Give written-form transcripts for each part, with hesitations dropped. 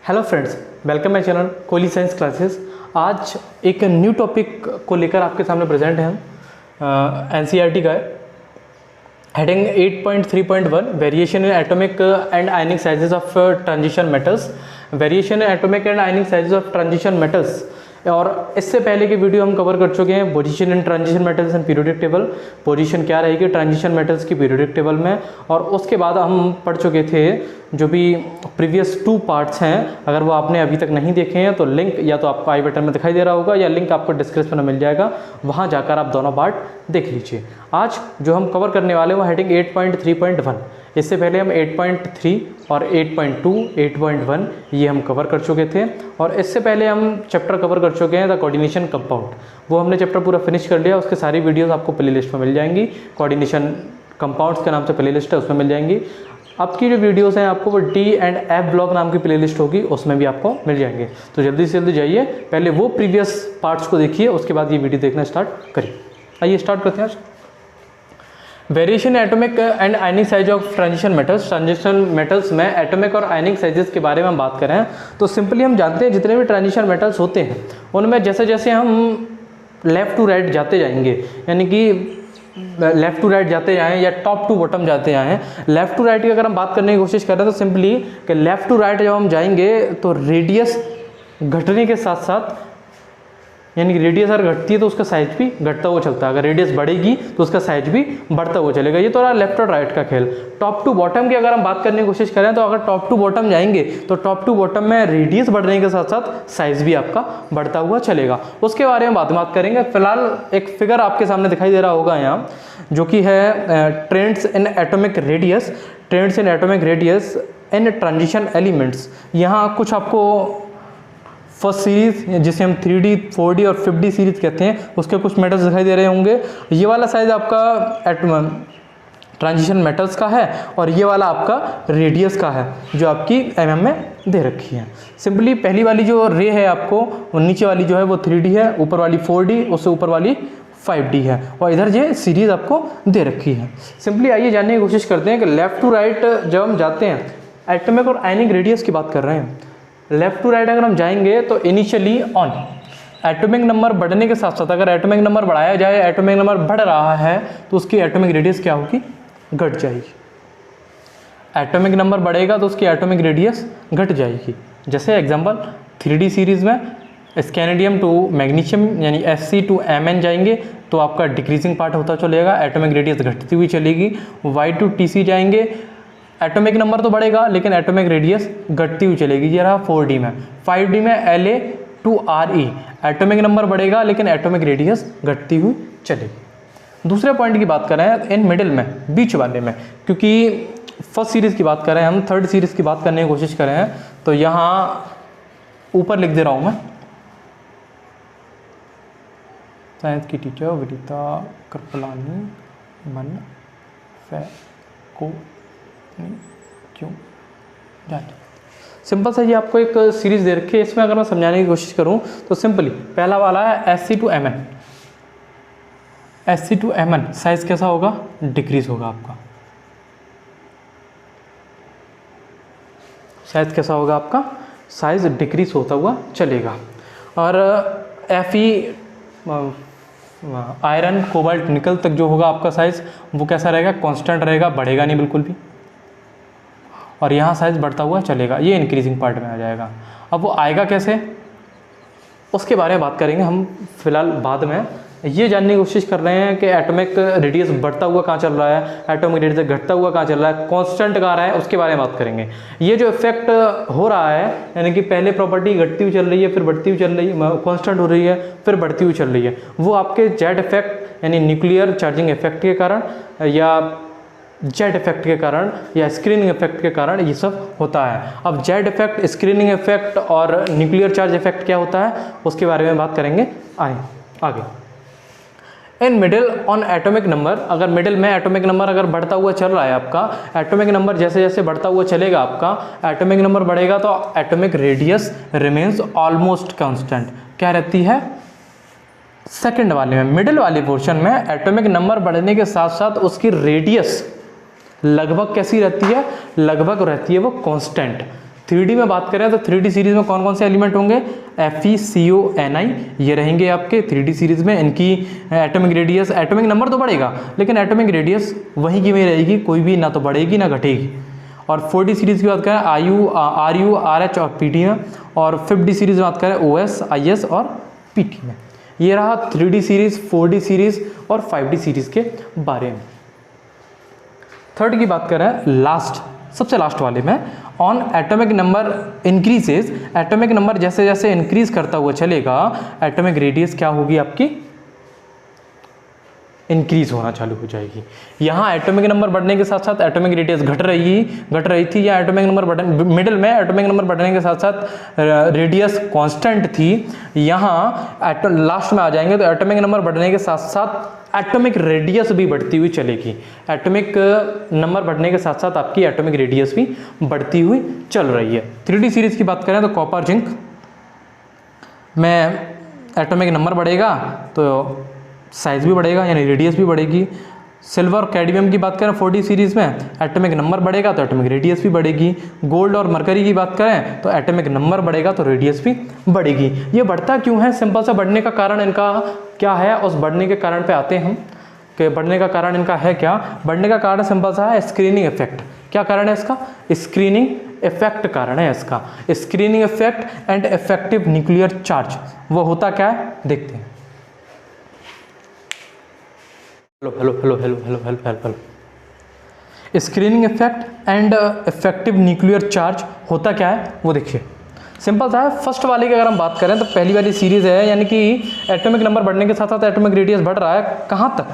Hello friends, welcome my channel Kohli science classes. आज एक new topic को लेकर आपके सामने प्रेजेंट हैं हम। एनसीईआरटी का है, heading 8.3.1 variation in atomic and ionic sizes of transition metals. Variation in atomic and ionic sizes of transition metals. और इससे पहले के वीडियो हम कवर कर चुके हैं position in transition metals and periodic table, position क्या रहेगी ट्रांजिशन मेटल्स की पीरियोडिक टेबल में। और उसके बाद हम पढ़ चुके थे जो भी प्रीवियस 2 पार्ट्स हैं, अगर वो आपने अभी तक नहीं देखे हैं तो लिंक या तो आपको आई बटन में दिखाई दे रहा होगा या लिंक आपको डिस्क्रिप्शन में मिल जाएगा, वहाँ जाकर आप दोनों पार्ट देख लीजिए। आज जो हम कवर करने वाले हैं वो हेडिंग 8.3.1। इससे पहले हम 8.3 और 8.2, 8.1 ये हम कवर कर चुके थे। और इससे पहले हम चैप्टर कवर कर चुके हैं द कोऑर्डिनेशन कंपाउंड, वो हमने चैप्टर पूरा फिनिश कर लिया। उसके सारी वीडियोस आपको प्लेलिस्ट में मिल जाएंगी, कोऑर्डिनेशन कंपाउंड्स के नाम से प्लेलिस्ट है, उसमें मिल जाएंगी। अब की जो वीडियोस हैं आपको वो डी एंड एफ ब्लॉक नाम की प्लेलिस्ट होगी, उसमें भी आपको मिल जाएंगे। तो जल्दी से जल्दी जाइए, पहले वो प्रीवियस पार्ट्स को देखिए, उसके बाद ये वीडियो देखना स्टार्ट करिए। आइए स्टार्ट करते हैं आज। Variation atomic and ionic size of transition metals. Transition metals में एटॉमिक और आयनिक साइजेस के बारे में हम बात करें तो सिंपली हम जानते हैं जितने भी ट्रांजिशन मेटल्स होते हैं उनमें जैसे जैसे हम लेफ़्ट टू राइट जाते जाएंगे, यानी कि लेफ़्ट टू राइट जाते जाएँ या टॉप टू बॉटम जाते जाएँ। लेफ़्ट टू राइट की अगर हम बात करने की कोशिश करें तो सिंपली कि लेफ़्ट टू राइट जब हम जाएंगे तो रेडियस घटने के साथ साथ, यानी कि रेडियस अगर घटती है तो उसका साइज भी घटता हुआ चलता है, अगर रेडियस बढ़ेगी तो उसका साइज भी बढ़ता हुआ चलेगा। ये तो रहा लेफ्ट और राइट का खेल। टॉप टू बॉटम की अगर हम बात करने की कोशिश करें तो अगर टॉप टू बॉटम जाएंगे तो टॉप टू बॉटम में रेडियस बढ़ने के साथ साथ साइज भी आपका बढ़ता हुआ चलेगा। उसके बारे में बात करेंगे। फिलहाल एक फिगर आपके सामने दिखाई दे रहा होगा यहाँ, जो कि है trends in atomic radius. Trends in atomic radius in transition elements. यहाँ कुछ आपको फर्स्ट सीरीज जिसे हम 3D, 4D और 5D सीरीज कहते हैं, उसके कुछ मेटल्स दिखाई दे रहे होंगे। ये वाला साइज आपका ट्रांजिशन मेटल्स का है और ये वाला आपका रेडियस का है, जो आपकी mm में दे रखी है। सिंपली पहली वाली जो रे है आपको, नीचे वाली जो है वो 3D है, ऊपर वाली 4D, उससे ऊपर वाली 5D है, और इधर ये सीरीज आपको दे रखी है। सिंपली आइए जानने की कोशिश करते हैं कि लेफ़्ट टू राइट जब हम जाते हैं, एटॉमिक और आयनिक रेडियस की बात कर रहे हैं। लेफ़्ट टू राइट अगर हम जाएंगे तो इनिशियली ऑन एटॉमिक नंबर बढ़ने के साथ साथ, अगर एटॉमिक नंबर बढ़ाया जाए, एटॉमिक नंबर बढ़ रहा है तो उसकी एटॉमिक रेडियस क्या होगी? घट जाएगी। एटॉमिक नंबर बढ़ेगा तो उसकी एटॉमिक रेडियस घट जाएगी। जैसे एग्जांपल 3D सीरीज़ में स्कैनेडियम टू मैग्नीशियम यानी Sc टू Mn जाएंगे तो आपका डिक्रीजिंग पार्ट होता चलेगा, एटॉमिक रेडियस घटती हुई चलेगी। Y टू Tc जाएंगे, एटॉमिक नंबर तो बढ़ेगा लेकिन एटॉमिक रेडियस घटती हुई चलेगी। ये रहा 4D में। 5D में La to Re, atomic number बढ़ेगा लेकिन एटॉमिक रेडियस घटती हुई चलेगी। दूसरे पॉइंट की बात करें इन मिडिल में, बीच वाले में, क्योंकि फर्स्ट सीरीज़ की बात करें हम, थर्ड सीरीज़ की बात करने की कोशिश करें तो यहाँ ऊपर लिख दे रहा हूँ मैं, साइंस की टीचर विदिता कृपलानी मन फे को क्यों जाते। सिंपल सा ये आपको एक सीरीज दे रखी है, इसमें अगर मैं समझाने की कोशिश करूं तो सिंपली पहला वाला है Sc to Mn। Sc to Mn size कैसा होगा? डिक्रीज होगा आपका। साइज कैसा होगा आपका? साइज डिक्रीज होता हुआ चलेगा। और Fe आयरन, कोबाल्ट, निकल तक जो होगा आपका साइज वो कैसा रहेगा? कांस्टेंट रहेगा, बढ़ेगा नहीं बिल्कुल भी। और यहाँ साइज बढ़ता हुआ चलेगा, ये इंक्रीजिंग पार्ट में आ जाएगा। अब वो आएगा कैसे, उसके बारे में बात करेंगे हम फिलहाल बाद में। ये जानने की कोशिश कर रहे हैं कि एटॉमिक रेडियस बढ़ता हुआ कहाँ चल रहा है, एटॉमिक रेडियस घटता हुआ कहाँ चल रहा है, कांस्टेंट कहाँ रहा है, उसके बारे में बात करेंगे। ये जो इफेक्ट हो रहा है, यानी कि पहले प्रॉपर्टी घटती हुई चल रही है, फिर बढ़ती हुई चल रही है, कांस्टेंट हो रही है, फिर बढ़ती हुई चल रही है, वो आपके जेड इफेक्ट यानी न्यूक्लियर चार्जिंग इफेक्ट के कारण या जेड इफेक्ट के कारण या स्क्रीनिंग इफेक्ट के कारण ये सब होता है। अब जेड इफेक्ट, स्क्रीनिंग इफेक्ट और न्यूक्लियर चार्ज इफेक्ट क्या होता है उसके बारे में बात करेंगे आगे। In middle on atomic number, अगर मिडिल में एटॉमिक नंबर अगर बढ़ता हुआ चल रहा है आपका, एटॉमिक नंबर जैसे जैसे बढ़ता हुआ चलेगा आपका, एटॉमिक नंबर बढ़ेगा तो atomic radius remains almost constant. क्या रहती है? सेकंड वाले में, मिडिल वाले पोर्शन में एटॉमिक नंबर बढ़ने के साथ साथ उसकी रेडियस लगभग कैसी रहती है? लगभग रहती है वो कांस्टेंट। 3D में बात करें तो 3D सीरीज में कौन कौन से एलिमेंट होंगे, FeCONi ये रहेंगे आपके 3D सीरीज में। इनकी एटॉमिक रेडियस, एटॉमिक नंबर तो बढ़ेगा लेकिन एटॉमिक रेडियस वहीं की वहीं रहेगी, कोई भी ना तो बढ़ेगी ना घटेगी। और 4D सीरीज की बात करें IU, RU, RH और PT में, और 5D सीरीज में बात करें OS, IS और PT में। ये रहा 3D सीरीज, 4D सीरीज और 5D सीरीज के बारे में। थर्ड की बात करें लास्ट, सबसे लास्ट वाले में, on atomic number increases, atomic number जैसे जैसे इंक्रीज करता हुआ चलेगा एटॉमिक रेडियस क्या होगी आपकी, इंक्रीज होना चालू हो जाएगी। यहाँ एटॉमिक नंबर बढ़ने के साथ साथ एटॉमिक रेडियस घट रही थी, या एटॉमिक नंबर मिडिल में एटॉमिक नंबर बढ़ने के साथ साथ रेडियस कांस्टेंट थी। यहाँ लास्ट में आ जाएंगे तो एटॉमिक नंबर बढ़ने के साथ साथ एटॉमिक रेडियस भी बढ़ती हुई चलेगी। एटॉमिक नंबर बढ़ने के साथ साथ आपकी एटॉमिक रेडियस भी बढ़ती हुई चल रही है। 3D सीरीज की बात करें तो कॉपर जिंक में एटॉमिक नंबर बढ़ेगा तो साइज भी बढ़ेगा यानी रेडियस भी बढ़ेगी। सिल्वर और कैडमियम की बात करें 4D सीरीज में एटॉमिक नंबर बढ़ेगा तो एटॉमिक रेडियस भी बढ़ेगी। गोल्ड और मरकरी की बात करें तो एटॉमिक नंबर बढ़ेगा तो रेडियस भी बढ़ेगी। ये बढ़ता क्यों है, सिंपल सा बढ़ने का कारण इनका क्या है, उस बढ़ने के कारण पे आते हैं हम कि बढ़ने का कारण इनका है क्या। बढ़ने का कारण सिंपल सा है स्क्रीनिंग इफेक्ट। क्या कारण है इसका, स्क्रीनिंग इफेक्ट कारण है इसका। Screening effect and effective nuclear charge, वो होता क्या है देखते हैं। Hello. Screening effect and effective nuclear charge होता क्या है वो देखिए। सिंपल सा है, फर्स्ट वाले की अगर हम बात करें तो पहली वाली सीरीज है, यानी कि एटॉमिक नंबर बढ़ने के साथ साथ एटॉमिक रेडियस बढ़ रहा है। कहाँ तक,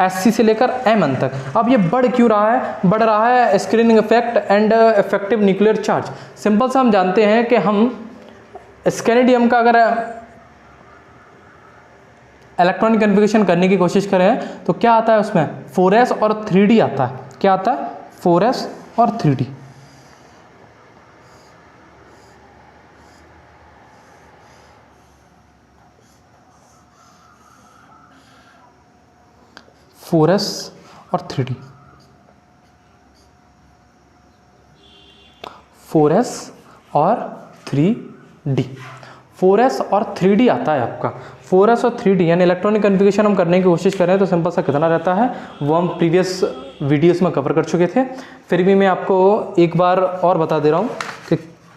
SC से लेकर Mn तक। अब ये बढ़ क्यों रहा है, बढ़ रहा है screening effect and effective nuclear charge. Simple सा हम जानते हैं कि हम स्कैनिडियम का अगर इलेक्ट्रॉनिक कन्फिगरेशन करने की कोशिश करें तो क्या आता है उसमें, 4s और 3d आता है। क्या आता है, 4s और 3d। और 3d, 4s और 3d, 4s और 3d आता है आपका। 4s और 3d यानी इलेक्ट्रॉनिक कन्फिगरेशन हम करने की कोशिश करें तो सिंपल सा कितना रहता है वो हम प्रीवियस वीडियोस में कवर कर चुके थे, फिर भी मैं आपको एक बार और बता दे रहा हूँ कि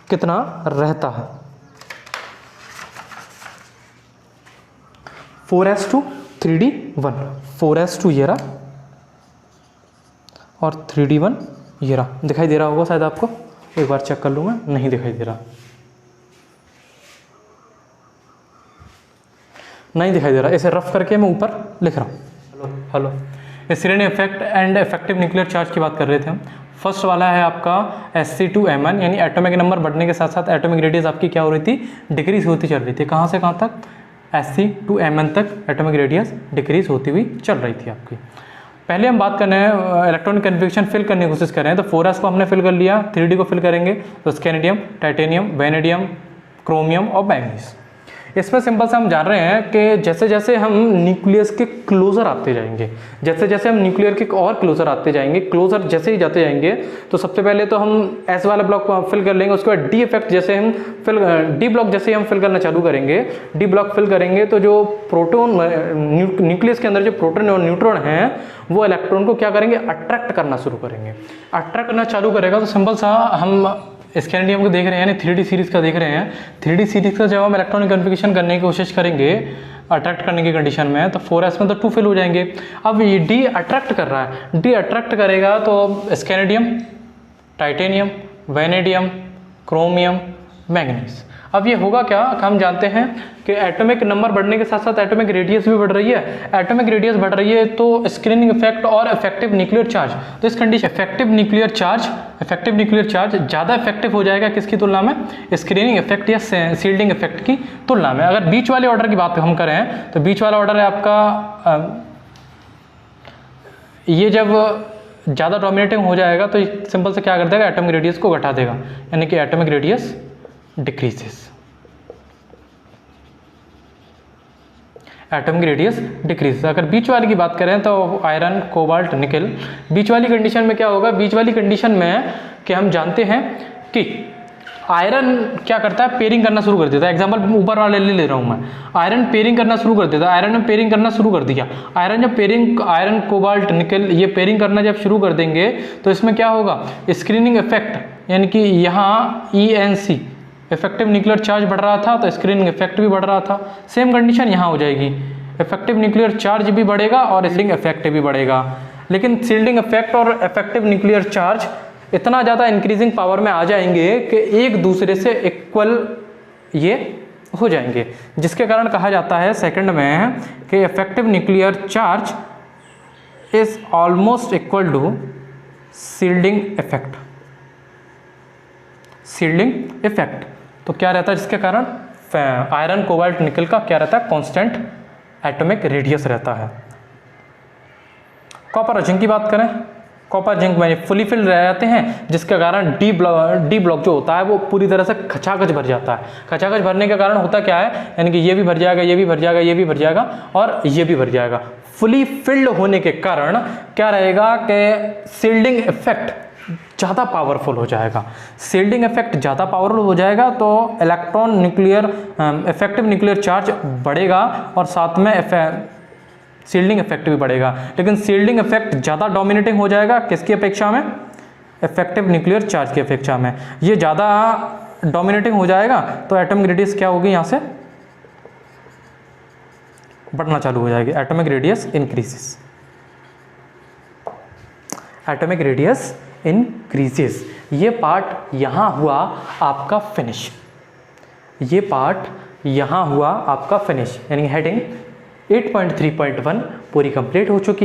कितना रहता है। 4s to 3d 1, 4s to ये रहा और 3d 1 ये रहा। दिखाई दे रहा होगा शायद आपको, एक बार चेक कर लूँगा, नहीं दिखाई दे रहा, नहीं दिखाई दे रहा। इसे रफ करके मैं ऊपर लिख रहा हूँ। Hello screening effect and effective nuclear charge की बात कर रहे थे हम। फर्स्ट वाला है आपका SC to Mn, यानी एटॉमिक नंबर बढ़ने के साथ साथ एटॉमिक रेडियस आपकी क्या हो रही थी, डिक्रीज होती चल रही थी। कहाँ से कहाँ तक, SC to Mn तक एटॉमिक रेडियस डिक्रीज होती हुई चल रही थी आपकी। पहले हम बात करने हैं इलेक्ट्रॉनिक कन्फिगरेशन फिल करने की कोशिश कर रहे हैं तो 4s को हमने फिल कर लिया, 3d को फिल करेंगे तो स्कैनिडियम, टाइटेनियम, वेनेडियम, क्रोमियम और मैग्नीज। इसमें सिंपल से हम जान रहे हैं कि जैसे जैसे हम न्यूक्लियस के क्लोजर आते जाएंगे, जैसे जैसे हम न्यूक्लियर के और क्लोजर आते जाएंगे, क्लोजर जैसे ही जाते जाएंगे तो सबसे पहले तो हम S वाला ब्लॉक को फिल कर लेंगे। उसके बाद D इफेक्ट जैसे हम D ब्लॉक जैसे ही हम फिल करना चालू करेंगे, D ब्लॉक फिल करेंगे तो जो प्रोटॉन न्यूक्लियस के अंदर जो प्रोटॉन और न्यूट्रॉन हैं वो इलेक्ट्रॉन को क्या करेंगे, अट्रैक्ट करना शुरू करेंगे। अट्रैक्ट करना चालू करेगा तो सिंपल सा हम स्कैनिडियम को देख रहे हैं यानी 3D सीरीज का देख रहे हैं। 3D सीरीज का जब हम इलेक्ट्रॉनिक कन्फिगरेशन करने की कोशिश करेंगे अट्रैक्ट करने की कंडीशन में तो 4s में तो 2 फिल हो जाएंगे। अब ये D अट्रैक्ट कर रहा है, D अट्रैक्ट करेगा तो स्कैनिडियम, टाइटेनियम, वेनेडियम, क्रोमियम, मैग्नीज। अब ये होगा क्या, हम जानते हैं कि एटॉमिक नंबर बढ़ने के साथ साथ एटॉमिक रेडियस भी बढ़ रही है। एटॉमिक रेडियस बढ़ रही है तो स्क्रीनिंग इफेक्ट और इफेक्टिव न्यूक्लियर चार्ज, तो इस कंडीशन इफेक्टिव न्यूक्लियर चार्ज ज़्यादा इफेक्टिव हो जाएगा किसकी तुलना में, स्क्रीनिंग इफेक्ट या शील्डिंग इफेक्ट की तुलना में। अगर बीच वाले ऑर्डर की बात हम करें तो बीच वाला ऑर्डर है आपका, ये जब ज़्यादा डोमिनेटिंग हो जाएगा तो सिंपल से क्या कर देगा, एटॉमिक रेडियस को घटा देगा, यानी कि atomic radius decreases, atomic radius decrease. अगर बीच वाली की बात करें तो आयरन, कोबाल्ट, निकल। बीच वाली कंडीशन में क्या होगा, बीच वाली कंडीशन में कि हम जानते हैं कि आयरन क्या करता है, पेयरिंग करना शुरू कर देता है। एग्जांपल ऊपर वाले ले रहा हूँ मैं, आयरन पेयरिंग करना शुरू कर देता है। आयरन में पेयरिंग करना शुरू कर दिया, आयरन कोबाल्ट निकल ये पेयरिंग करना जब शुरू कर देंगे तो इसमें क्या होगा, स्क्रीनिंग इफेक्ट, यानी कि यहाँ ENC इफेक्टिव न्यूक्लियर चार्ज बढ़ रहा था तो स्क्रीनिंग इफेक्ट भी बढ़ रहा था। सेम कंडीशन यहाँ हो जाएगी, इफेक्टिव न्यूक्लियर चार्ज भी बढ़ेगा और शील्डिंग इफेक्ट भी बढ़ेगा। लेकिन शील्डिंग इफेक्ट और इफेक्टिव न्यूक्लियर चार्ज इतना ज़्यादा इंक्रीजिंग पावर में आ जाएंगे कि एक दूसरे से इक्वल ये हो जाएंगे, जिसके कारण कहा जाता है सेकंड में कि effective nuclear charge is almost equal to shielding effect. Shielding effect तो क्या रहता है, जिसके कारण आयरन कोबाल्ट निकल का क्या रहता है, कांस्टेंट एटॉमिक रेडियस रहता है। कॉपर और जिंक की बात करें, कॉपर जिंक में फुली फिल्ड रह जाते हैं, जिसके कारण डी ब्लॉक जो होता है वो पूरी तरह से खचाखच भर जाता है। खचाखच भरने के कारण होता क्या है, यानी कि ये भी भर जाएगा, ये भी भर जाएगा, ये भी भर जाएगा और ये भी भर जाएगा। फुली फिल्ड होने के कारण क्या रहेगा कि शील्डिंग इफेक्ट ज़्यादा पावरफुल हो जाएगा। शील्डिंग इफेक्ट ज़्यादा पावरफुल हो जाएगा तो electron nuclear effective nuclear charge बढ़ेगा और साथ में शील्डिंग इफेक्ट भी बढ़ेगा। लेकिन शील्डिंग इफेक्ट ज़्यादा डोमिनेटिंग हो जाएगा किसकी अपेक्षा में, इफेक्टिव न्यूक्लियर चार्ज की अपेक्षा में। ये ज़्यादा डोमिनेटिंग हो जाएगा तो एटॉमिक रेडियस क्या होगी, यहाँ से बढ़ना चालू हो जाएगी। Atomic radius increases, atomic radius increases. ये पार्ट यहाँ हुआ आपका फिनिश, ये पार्ट यहाँ हुआ आपका फिनिश, यानी हेडिंग 8.3.1 पूरी कंप्लीट हो चुकी है।